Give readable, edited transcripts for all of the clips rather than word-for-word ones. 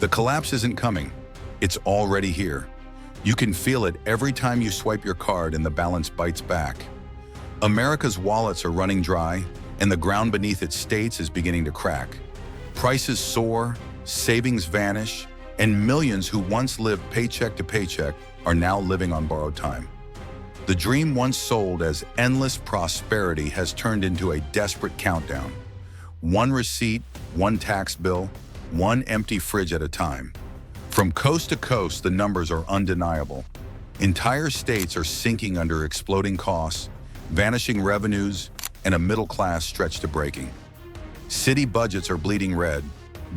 The collapse isn't coming. It's already here. You can feel it every time you swipe your card and the balance bites back. America's wallets are running dry, and the ground beneath its states is beginning to crack. Prices soar, savings vanish, and millions who once lived paycheck to paycheck are now living on borrowed time. The dream once sold as endless prosperity has turned into a desperate countdown. One receipt, one tax bill, one empty fridge at a time. From coast to coast, the numbers are undeniable. Entire states are sinking under exploding costs, vanishing revenues, and a middle class stretched to breaking. City budgets are bleeding red,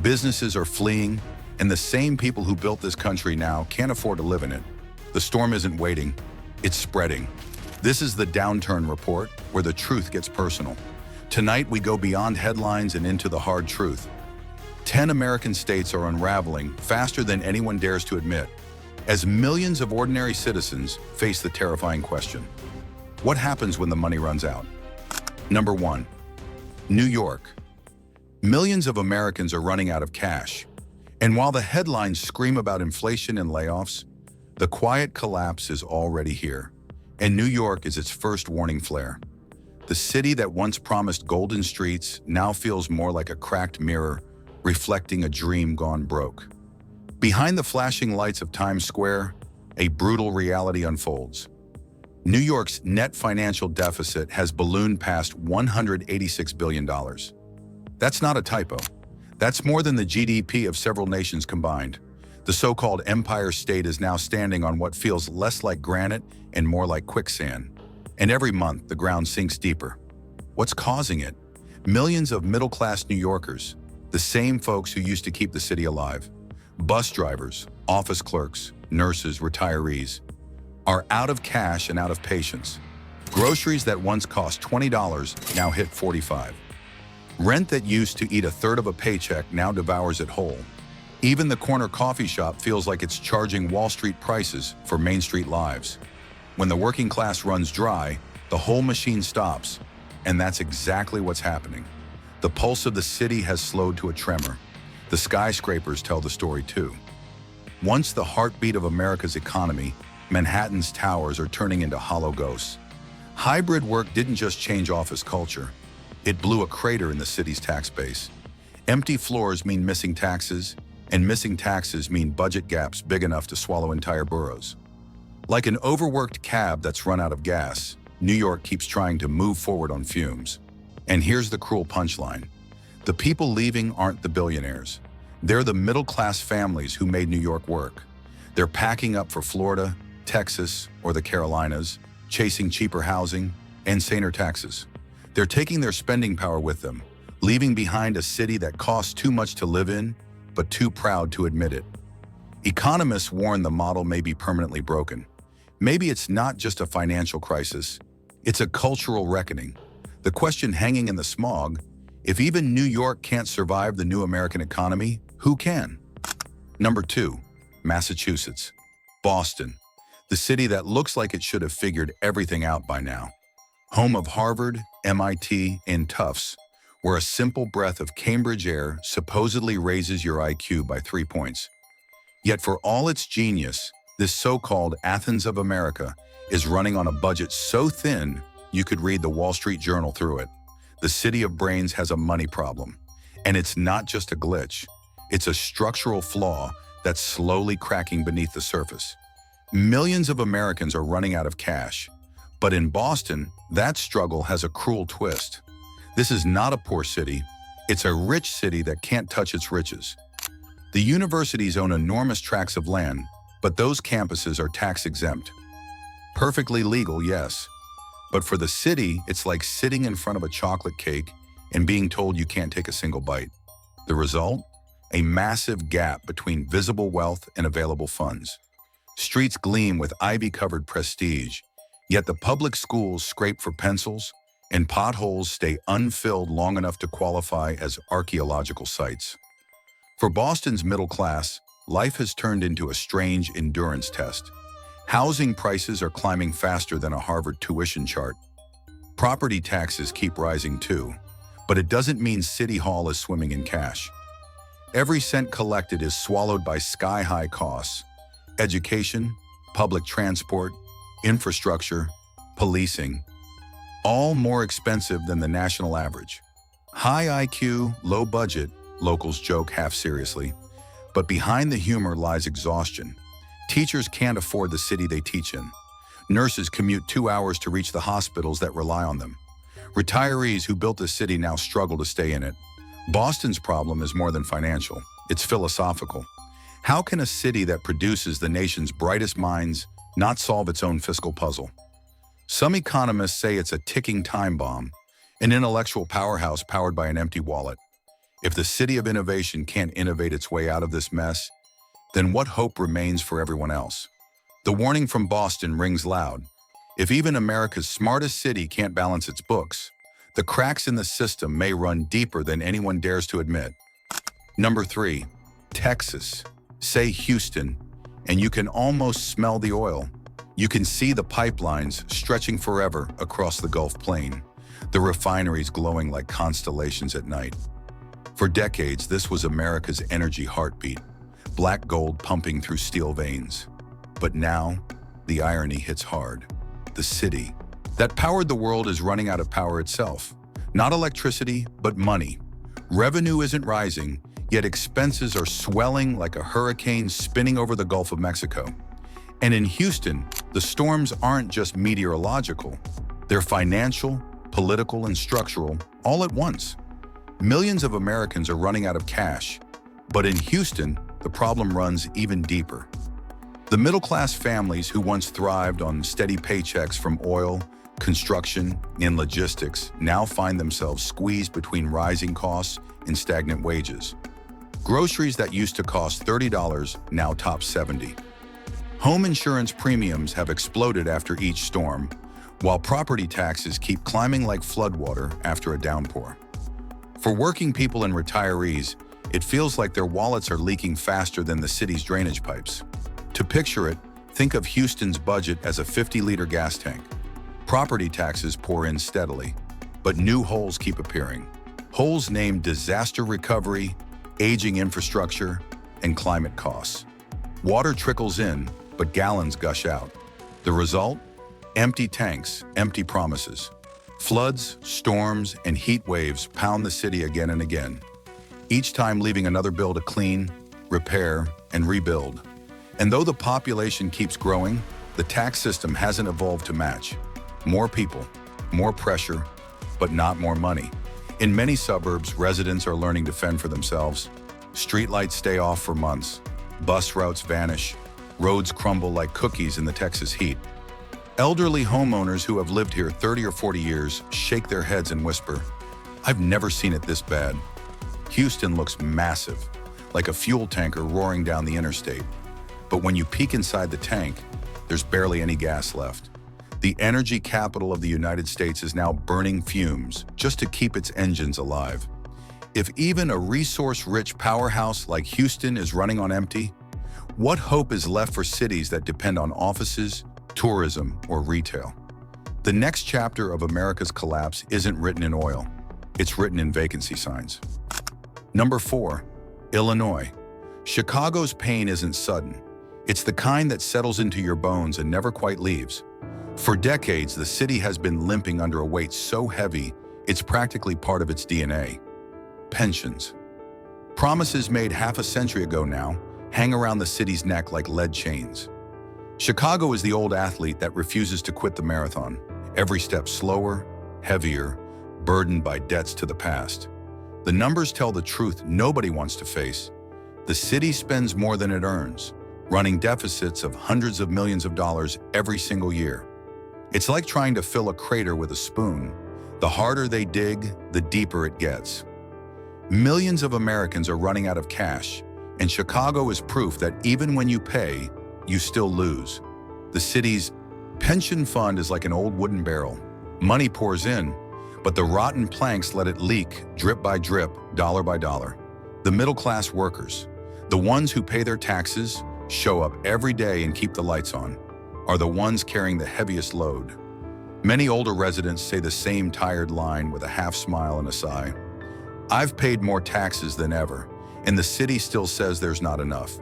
businesses are fleeing, and the same people who built this country now can't afford to live in it. The storm isn't waiting, it's spreading. This is the Downturn Report, where the truth gets personal. Tonight we go beyond headlines and into the hard truth. 10 American states are unraveling faster than anyone dares to admit, as millions of ordinary citizens face the terrifying question: what happens when the money runs out? Number 1. New York. Millions of Americans are running out of cash. And while the headlines scream about inflation and layoffs, the quiet collapse is already here. And New York is its first warning flare. The city that once promised golden streets now feels more like a cracked mirror, reflecting a dream gone broke. Behind the flashing lights of Times Square, a brutal reality unfolds. New York's net financial deficit has ballooned past $186 billion. That's not a typo. That's more than the GDP of several nations combined. The so-called Empire State is now standing on what feels less like granite and more like quicksand. And every month, the ground sinks deeper. What's causing it? Millions of middle-class New Yorkers, the same folks who used to keep the city alive. Bus drivers, office clerks, nurses, retirees, are out of cash and out of patience. Groceries that once cost $20 now hit $45. Rent that used to eat a third of a paycheck now devours it whole. Even the corner coffee shop feels like it's charging Wall Street prices for Main Street lives. When the working class runs dry, the whole machine stops, and that's exactly what's happening. The pulse of the city has slowed to a tremor. The skyscrapers tell the story too. Once the heartbeat of America's economy, Manhattan's towers are turning into hollow ghosts. Hybrid work didn't just change office culture. It blew a crater in the city's tax base. Empty floors mean missing taxes, and missing taxes mean budget gaps big enough to swallow entire boroughs. Like an overworked cab that's run out of gas, New York keeps trying to move forward on fumes. And here's the cruel punchline. The people leaving aren't the billionaires. They're the middle-class families who made New York work. They're packing up for Florida, Texas, or the Carolinas, chasing cheaper housing and saner taxes. They're taking their spending power with them, leaving behind a city that costs too much to live in, but too proud to admit it. Economists warn the model may be permanently broken. Maybe it's not just a financial crisis, it's a cultural reckoning. The question hanging in the smog: if even New York can't survive the new American economy, who can? Number 2, Massachusetts. Boston, the city that looks like it should have figured everything out by now. Home of Harvard, MIT, and Tufts, where a simple breath of Cambridge air supposedly raises your IQ by 3 points. Yet for all its genius, this so-called Athens of America is running on a budget so thin you could read the Wall Street Journal through it. The city of brains has a money problem. And it's not just a glitch. It's a structural flaw that's slowly cracking beneath the surface. Millions of Americans are running out of cash. But in Boston, that struggle has a cruel twist. This is not a poor city. It's a rich city that can't touch its riches. The universities own enormous tracts of land, but those campuses are tax-exempt. Perfectly legal, yes. But for the city, it's like sitting in front of a chocolate cake and being told you can't take a single bite. The result? A massive gap between visible wealth and available funds. Streets gleam with ivy-covered prestige, yet the public schools scrape for pencils, and potholes stay unfilled long enough to qualify as archaeological sites. For Boston's middle class, life has turned into a strange endurance test. Housing prices are climbing faster than a Harvard tuition chart. Property taxes keep rising too, but it doesn't mean City Hall is swimming in cash. Every cent collected is swallowed by sky-high costs. Education, public transport, infrastructure, policing, all more expensive than the national average. High IQ, low budget, locals joke half seriously. But behind the humor lies exhaustion. Teachers can't afford the city they teach in. Nurses commute 2 hours to reach the hospitals that rely on them. Retirees who built the city now struggle to stay in it. Boston's problem is more than financial. It's philosophical. How can a city that produces the nation's brightest minds not solve its own fiscal puzzle? Some economists say it's a ticking time bomb, an intellectual powerhouse powered by an empty wallet. If the city of innovation can't innovate its way out of this mess, then what hope remains for everyone else? The warning from Boston rings loud. If even America's smartest city can't balance its books, the cracks in the system may run deeper than anyone dares to admit. Number 3, Texas. Say Houston, and you can almost smell the oil. You can see the pipelines stretching forever across the Gulf Plain, the refineries glowing like constellations at night. For decades, this was America's energy heartbeat, black gold pumping through steel veins. But now, the irony hits hard. The city that powered the world is running out of power itself. Not electricity, but money. Revenue isn't rising, yet expenses are swelling like a hurricane spinning over the Gulf of Mexico. And in Houston, the storms aren't just meteorological. They're financial, political, and structural, all at once. Millions of Americans are running out of cash. But in Houston, the problem runs even deeper. The middle-class families who once thrived on steady paychecks from oil, construction, and logistics now find themselves squeezed between rising costs and stagnant wages. Groceries that used to cost $30 now top $70. Home insurance premiums have exploded after each storm, while property taxes keep climbing like floodwater after a downpour. For working people and retirees, it feels like their wallets are leaking faster than the city's drainage pipes. To picture it, think of Houston's budget as a 50-liter gas tank. Property taxes pour in steadily, but new holes keep appearing. Holes named disaster recovery, aging infrastructure, and climate costs. Water trickles in, but gallons gush out. The result? Empty tanks, empty promises. Floods, storms, and heat waves pound the city again and again, each time leaving another bill to clean, repair, and rebuild. And though the population keeps growing, the tax system hasn't evolved to match. More people, more pressure, but not more money. In many suburbs, residents are learning to fend for themselves. Streetlights stay off for months. Bus routes vanish. Roads crumble like cookies in the Texas heat. Elderly homeowners who have lived here 30 or 40 years shake their heads and whisper, "I've never seen it this bad." Houston looks massive, like a fuel tanker roaring down the interstate. But when you peek inside the tank, there's barely any gas left. The energy capital of the United States is now burning fumes just to keep its engines alive. If even a resource-rich powerhouse like Houston is running on empty, what hope is left for cities that depend on offices, tourism, or retail? The next chapter of America's collapse isn't written in oil. It's written in vacancy signs. Number 4, Illinois. Chicago's pain isn't sudden. It's the kind that settles into your bones and never quite leaves. For decades, the city has been limping under a weight so heavy, it's practically part of its DNA. Pensions. Promises made half a century ago now hang around the city's neck like lead chains. Chicago is the old athlete that refuses to quit the marathon, every step slower, heavier, burdened by debts to the past. The numbers tell the truth nobody wants to face. The city spends more than it earns, running deficits of hundreds of millions of dollars every single year. It's like trying to fill a crater with a spoon. The harder they dig, the deeper it gets. Millions of Americans are running out of cash, and Chicago is proof that even when you pay, you still lose. The city's pension fund is like an old wooden barrel. Money pours in, but the rotten planks let it leak drip by drip, dollar by dollar. The middle-class workers, the ones who pay their taxes, show up every day and keep the lights on, are the ones carrying the heaviest load. Many older residents say the same tired line with a half smile and a sigh. "I've paid more taxes than ever, and the city still says there's not enough.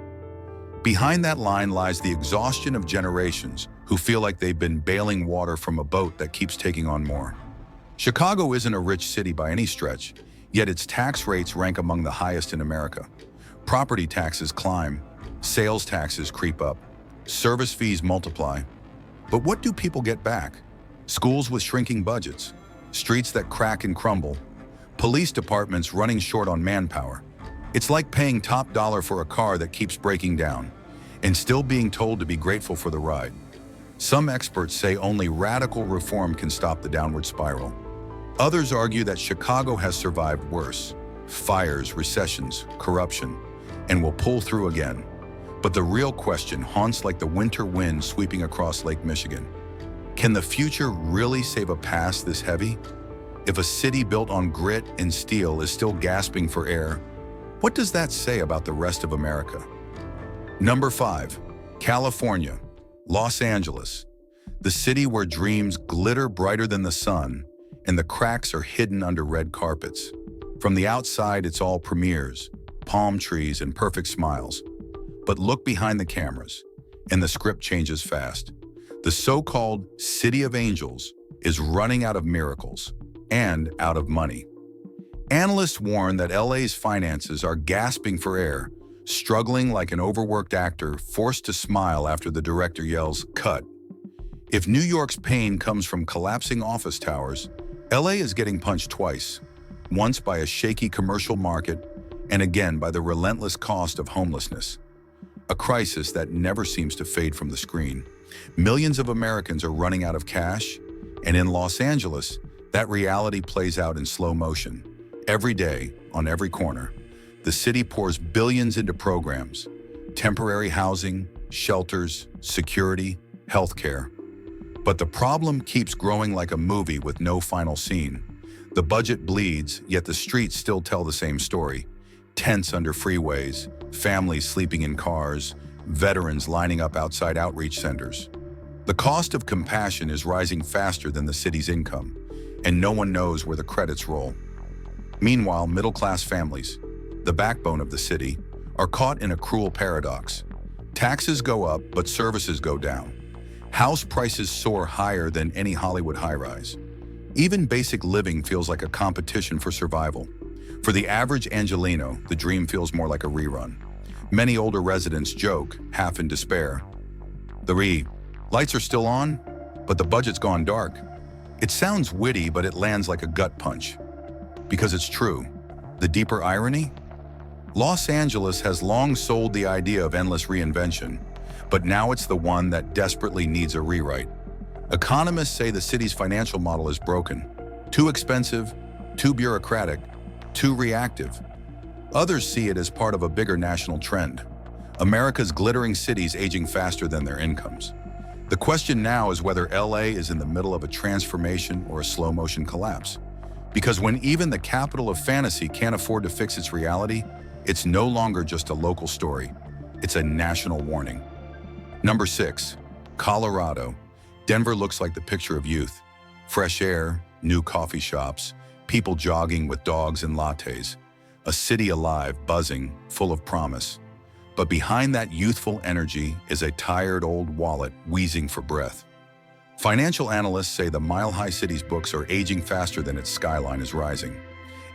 Behind that line lies the exhaustion of generations who feel like they've been bailing water from a boat that keeps taking on more. Chicago isn't a rich city by any stretch, yet its tax rates rank among the highest in America. Property taxes climb, sales taxes creep up, service fees multiply. But what do people get back? Schools with shrinking budgets, streets that crack and crumble, police departments running short on manpower. It's like paying top dollar for a car that keeps breaking down and still being told to be grateful for the ride. Some experts say only radical reform can stop the downward spiral. Others argue that Chicago has survived worse: fires, recessions, corruption, and will pull through again. But the real question haunts like the winter wind sweeping across Lake Michigan. Can the future really save a past this heavy? If a city built on grit and steel is still gasping for air, what does that say about the rest of America? Number 5, California, Los Angeles, the city where dreams glitter brighter than the sun and the cracks are hidden under red carpets. From the outside, it's all premieres, palm trees, and perfect smiles. But look behind the cameras, and the script changes fast. The so-called City of Angels is running out of miracles and out of money. Analysts warn that LA's finances are gasping for air, struggling like an overworked actor forced to smile after the director yells, "Cut." If New York's pain comes from collapsing office towers, LA is getting punched twice, once by a shaky commercial market and again by the relentless cost of homelessness. A crisis that never seems to fade from the screen. Millions of Americans are running out of cash, and in Los Angeles, that reality plays out in slow motion. Every day, on every corner, the city pours billions into programs: temporary housing, shelters, security, healthcare. But the problem keeps growing like a movie with no final scene. The budget bleeds, yet the streets still tell the same story. Tents under freeways, families sleeping in cars, veterans lining up outside outreach centers. The cost of compassion is rising faster than the city's income, and no one knows where the credits roll. Meanwhile, middle-class families, the backbone of the city, are caught in a cruel paradox. Taxes go up, but services go down. House prices soar higher than any Hollywood high-rise. Even basic living feels like a competition for survival. For the average Angelino, the dream feels more like a rerun. Many older residents joke, half in despair, "The lights are still on, but the budget's gone dark." It sounds witty, but it lands like a gut punch. Because it's true. The deeper irony? Los Angeles has long sold the idea of endless reinvention, but now it's the one that desperately needs a rewrite. Economists say the city's financial model is broken. Too expensive, too bureaucratic, too reactive. Others see it as part of a bigger national trend. America's glittering cities aging faster than their incomes. The question now is whether LA is in the middle of a transformation or a slow-motion collapse. Because when even the capital of fantasy can't afford to fix its reality, it's no longer just a local story. It's a national warning. Number 6, Colorado. Denver looks like the picture of youth. Fresh air, new coffee shops, people jogging with dogs and lattes. A city alive, buzzing, full of promise. But behind that youthful energy is a tired old wallet wheezing for breath. Financial analysts say the mile-high city's books are aging faster than its skyline is rising.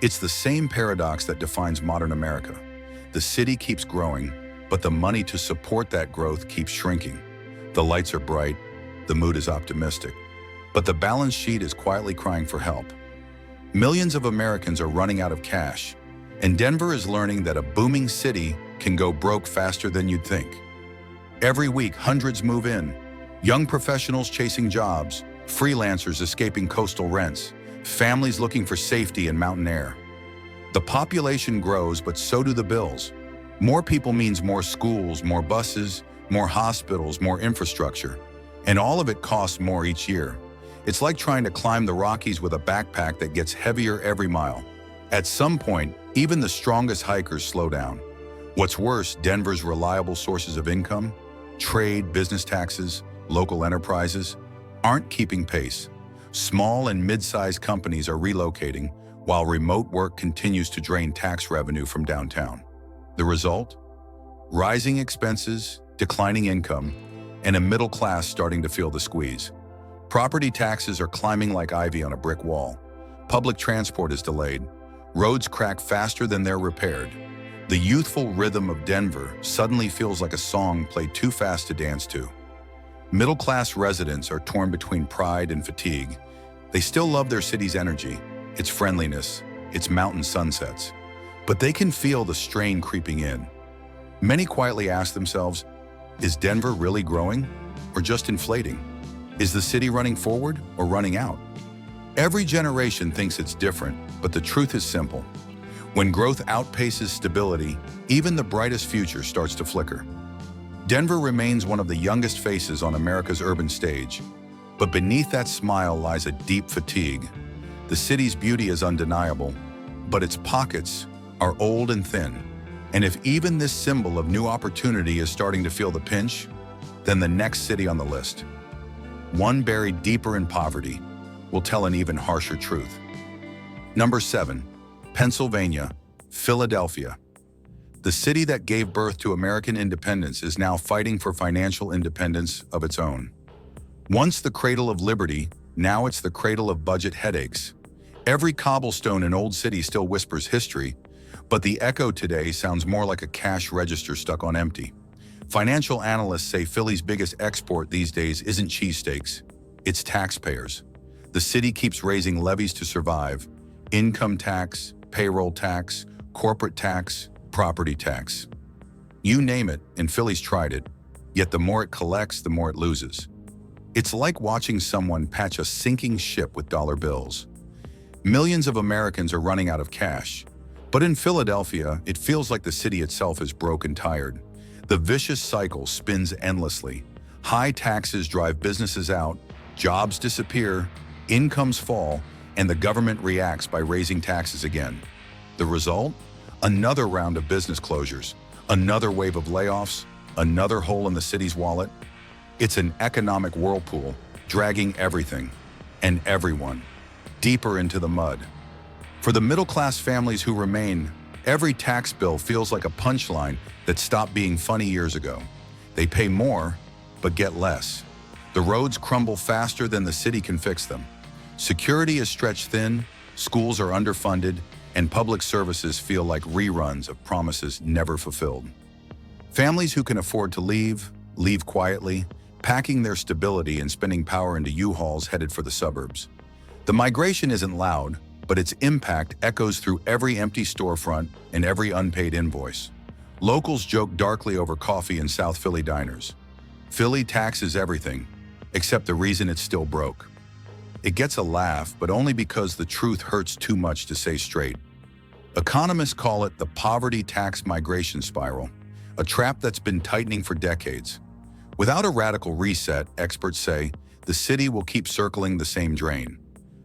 It's the same paradox that defines modern America. The city keeps growing, but the money to support that growth keeps shrinking. The lights are bright, the mood is optimistic, but the balance sheet is quietly crying for help. Millions of Americans are running out of cash, and Denver is learning that a booming city can go broke faster than you'd think. Every week, hundreds move in. Young professionals chasing jobs, freelancers escaping coastal rents, families looking for safety and mountain air. The population grows, but so do the bills. More people means more schools, more buses, more hospitals, more infrastructure. And all of it costs more each year. It's like trying to climb the Rockies with a backpack that gets heavier every mile. At some point, even the strongest hikers slow down. What's worse, Denver's reliable sources of income, trade, business taxes, local enterprises, aren't keeping pace. Small and mid-sized companies are relocating, while remote work continues to drain tax revenue from downtown. The result? Rising expenses, declining income, and a middle class starting to feel the squeeze. Property taxes are climbing like ivy on a brick wall. Public transport is delayed. Roads crack faster than they're repaired. The youthful rhythm of Denver suddenly feels like a song played too fast to dance to. Middle-class residents are torn between pride and fatigue. They still love their city's energy, its friendliness, its mountain sunsets. But they can feel the strain creeping in. Many quietly ask themselves, is Denver really growing or just inflating? Is the city running forward or running out? Every generation thinks it's different, but the truth is simple. When growth outpaces stability, even the brightest future starts to flicker. Denver remains one of the youngest faces on America's urban stage, but beneath that smile lies a deep fatigue. The city's beauty is undeniable, but its pockets are old and thin. And if even this symbol of new opportunity is starting to feel the pinch, then the next city on the list, one buried deeper in poverty, will tell an even harsher truth. Number 7, Pennsylvania, Philadelphia. The city that gave birth to American independence is now fighting for financial independence of its own. Once the cradle of liberty, now it's the cradle of budget headaches. Every cobblestone in Old City still whispers history, but the echo today sounds more like a cash register stuck on empty. Financial analysts say Philly's biggest export these days isn't cheesesteaks, it's taxpayers. The city keeps raising levies to survive: income tax, payroll tax, corporate tax, property tax. You name it, and Philly's tried it, yet the more it collects, the more it loses. It's like watching someone patch a sinking ship with dollar bills. Millions of Americans are running out of cash. But in Philadelphia, it feels like the city itself is broke and tired. The vicious cycle spins endlessly. High taxes drive businesses out, jobs disappear, incomes fall, and the government reacts by raising taxes again. The result? Another round of business closures, another wave of layoffs, another hole in the city's wallet. It's an economic whirlpool, dragging everything and everyone deeper into the mud. For the middle-class families who remain, every tax bill feels like a punchline that stopped being funny years ago. They pay more, but get less. The roads crumble faster than the city can fix them. Security is stretched thin, schools are underfunded, and public services feel like reruns of promises never fulfilled. Families who can afford to leave quietly, packing their stability and spending power into U-Hauls headed for the suburbs. The migration isn't loud, but its impact echoes through every empty storefront and every unpaid invoice. Locals joke darkly over coffee in South Philly diners. Philly taxes everything, except the reason it's still broke. It gets a laugh, but only because the truth hurts too much to say straight. Economists call it the poverty tax migration spiral, a trap that's been tightening for decades. Without a radical reset, experts say, the city will keep circling the same drain.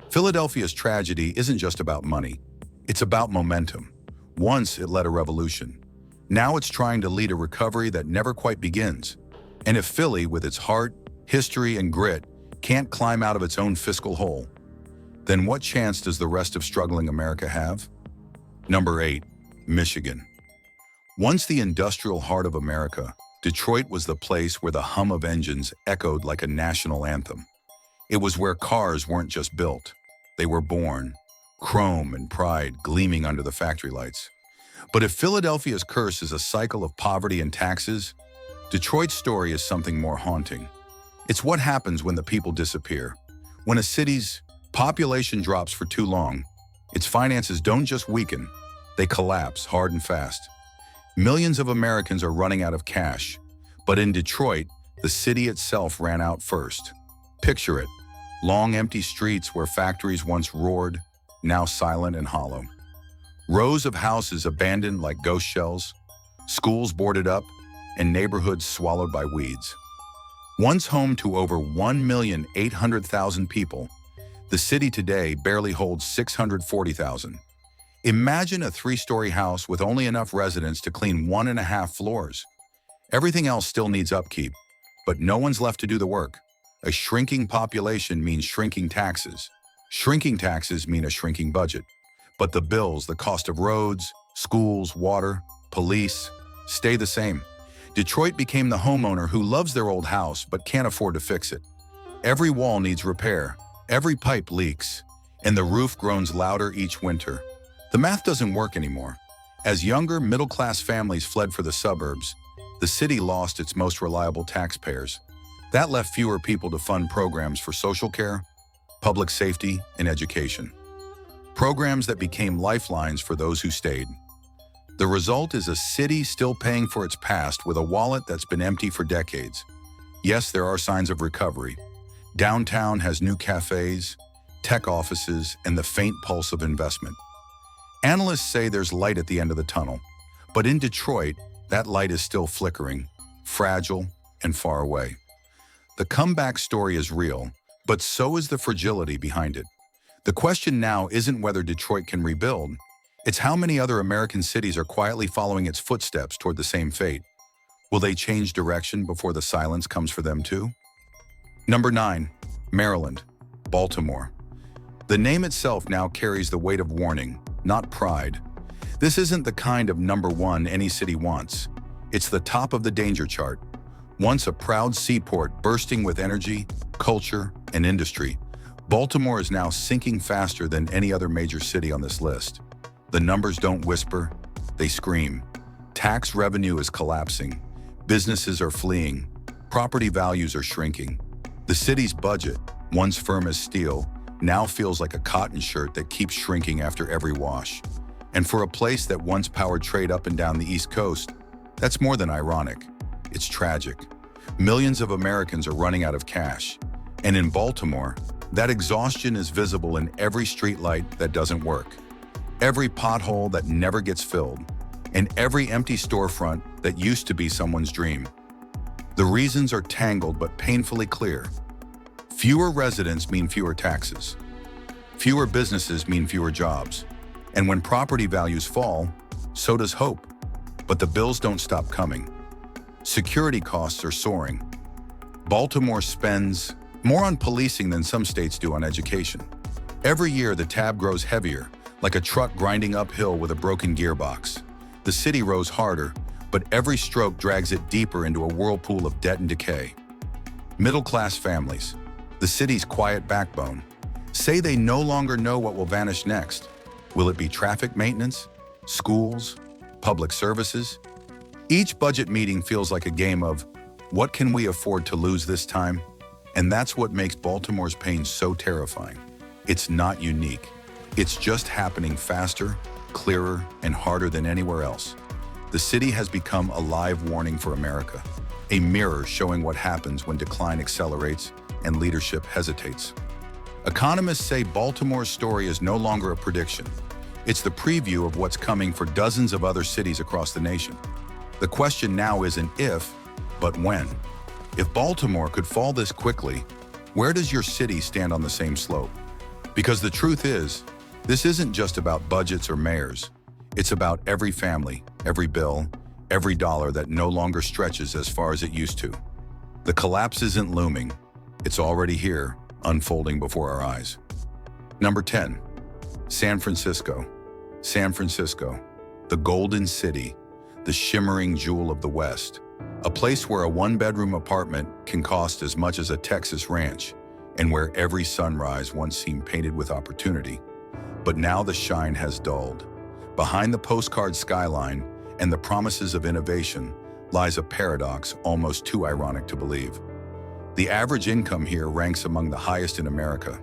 Philadelphia's tragedy isn't just about money. It's about momentum. Once it led a revolution. Now it's trying to lead a recovery that never quite begins. And if Philly, with its heart, history, and grit, can't climb out of its own fiscal hole, then what chance does the rest of struggling America have? Number 8, Michigan. Once the industrial heart of America, Detroit was the place where the hum of engines echoed like a national anthem. It was where cars weren't just built, they were born, chrome and pride gleaming under the factory lights. But if Philadelphia's curse is a cycle of poverty and taxes, Detroit's story is something more haunting. It's what happens when the people disappear. When a city's population drops for too long, its finances don't just weaken, they collapse hard and fast. Millions of Americans are running out of cash, but in Detroit, the city itself ran out first. Picture it, long empty streets where factories once roared, now silent and hollow. Rows of houses abandoned like ghost shells, schools boarded up, and neighborhoods swallowed by weeds. Once home to over 1,800,000 people, the city today barely holds 640,000. Imagine a 3-story house with only enough residents to clean 1.5 floors. Everything else still needs upkeep, but no one's left to do the work. A shrinking population means shrinking taxes. Shrinking taxes mean a shrinking budget. But the bills, the cost of roads, schools, water, police, stay the same. Detroit became the homeowner who loves their old house but can't afford to fix it. Every wall needs repair, every pipe leaks, and the roof groans louder each winter. The math doesn't work anymore. As younger, middle-class families fled for the suburbs, the city lost its most reliable taxpayers. That left fewer people to fund programs for social care, public safety, and education. Programs that became lifelines for those who stayed. The result is a city still paying for its past with a wallet that's been empty for decades. Yes, there are signs of recovery. Downtown has new cafes, tech offices, and the faint pulse of investment. Analysts say there's light at the end of the tunnel, but in Detroit, that light is still flickering, fragile, and far away. The comeback story is real, but so is the fragility behind it. The question now isn't whether Detroit can rebuild, it's how many other American cities are quietly following its footsteps toward the same fate. Will they change direction before the silence comes for them too? Number 9. Maryland, Baltimore. The name itself now carries the weight of warning, not pride. This isn't the kind of number one any city wants. It's the top of the danger chart. Once a proud seaport bursting with energy, culture, and industry, Baltimore is now sinking faster than any other major city on this list. The numbers don't whisper, they scream. Tax revenue is collapsing, businesses are fleeing, property values are shrinking. The city's budget, once firm as steel, now feels like a cotton shirt that keeps shrinking after every wash. And for a place that once powered trade up and down the East Coast, that's more than ironic. It's tragic. Millions of Americans are running out of cash. And in Baltimore, that exhaustion is visible in every streetlight that doesn't work, every pothole that never gets filled, and every empty storefront that used to be someone's dream. The reasons are tangled but painfully clear. Fewer residents mean fewer taxes. Fewer businesses mean fewer jobs. And when property values fall, so does hope. But the bills don't stop coming. Security costs are soaring. Baltimore spends more on policing than some states do on education. Every year, the tab grows heavier, like a truck grinding uphill with a broken gearbox. The city rows harder, but every stroke drags it deeper into a whirlpool of debt and decay. Middle-class families, the city's quiet backbone, say they no longer know what will vanish next. Will it be traffic maintenance, schools, public services? Each budget meeting feels like a game of, what can we afford to lose this time? And that's what makes Baltimore's pain so terrifying. It's not unique. It's just happening faster, clearer, and harder than anywhere else. The city has become a live warning for America, a mirror showing what happens when decline accelerates and leadership hesitates. Economists say Baltimore's story is no longer a prediction. It's the preview of what's coming for dozens of other cities across the nation. The question now isn't if, but when. If Baltimore could fall this quickly, where does your city stand on the same slope? Because the truth is, this isn't just about budgets or mayors. It's about every family, every bill, every dollar that no longer stretches as far as it used to. The collapse isn't looming. It's already here, unfolding before our eyes. Number 10. San Francisco. San Francisco, the Golden City, the shimmering jewel of the West. A place where a one-bedroom apartment can cost as much as a Texas ranch, and where every sunrise once seemed painted with opportunity. But now the shine has dulled. Behind the postcard skyline and the promises of innovation lies a paradox almost too ironic to believe. The average income here ranks among the highest in America,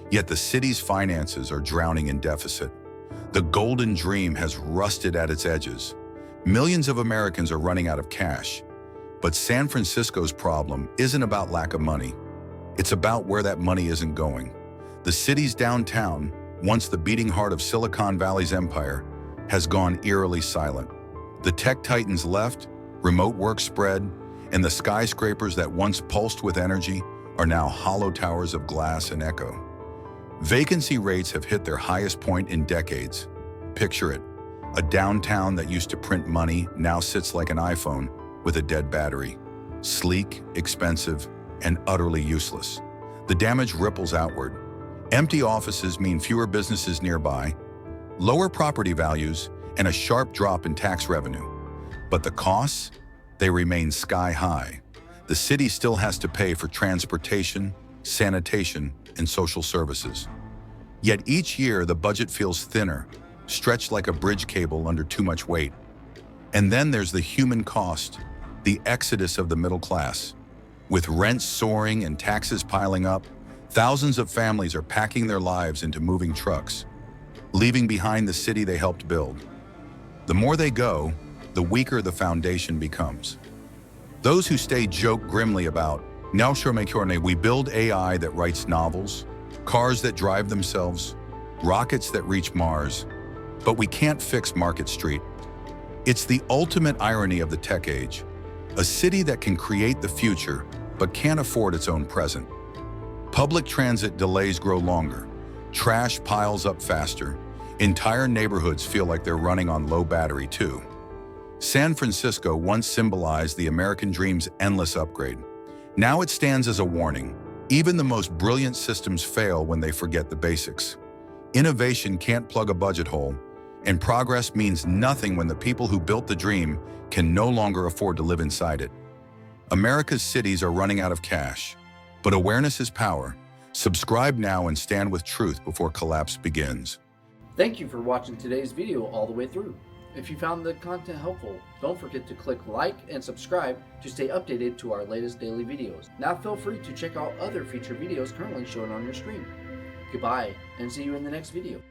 yet the city's finances are drowning in deficit. The golden dream has rusted at its edges. Millions of Americans are running out of cash. But San Francisco's problem isn't about lack of money. It's about where that money isn't going. The city's downtown, once the beating heart of Silicon Valley's empire, has gone eerily silent. The tech titans left, remote work spread, and the skyscrapers that once pulsed with energy are now hollow towers of glass and echo. Vacancy rates have hit their highest point in decades. Picture it. A downtown that used to print money now sits like an iPhone with a dead battery. Sleek, expensive, and utterly useless. The damage ripples outward. Empty offices mean fewer businesses nearby, lower property values, and a sharp drop in tax revenue. But the costs? They remain sky high. The city still has to pay for transportation, sanitation, and social services. Yet each year the budget feels thinner, stretched like a bridge cable under too much weight. And then there's the human cost, the exodus of the middle class. With rents soaring and taxes piling up, thousands of families are packing their lives into moving trucks, leaving behind the city they helped build. The more they go, the weaker the foundation becomes. Those who stay joke grimly about, "Now we build AI that writes novels, cars that drive themselves, rockets that reach Mars, but we can't fix Market Street." It's the ultimate irony of the tech age. A city that can create the future, but can't afford its own present. Public transit delays grow longer, trash piles up faster, entire neighborhoods feel like they're running on low battery too. San Francisco once symbolized the American dream's endless upgrade. Now it stands as a warning. Even the most brilliant systems fail when they forget the basics. Innovation can't plug a budget hole, and progress means nothing when the people who built the dream can no longer afford to live inside it. America's cities are running out of cash, but awareness is power. Subscribe now and stand with truth before collapse begins. Thank you for watching today's video all the way through. If you found the content helpful, don't forget to click like and subscribe to stay updated to our latest daily videos. Now feel free to check out other featured videos currently shown on your screen. Goodbye, and see you in the next video.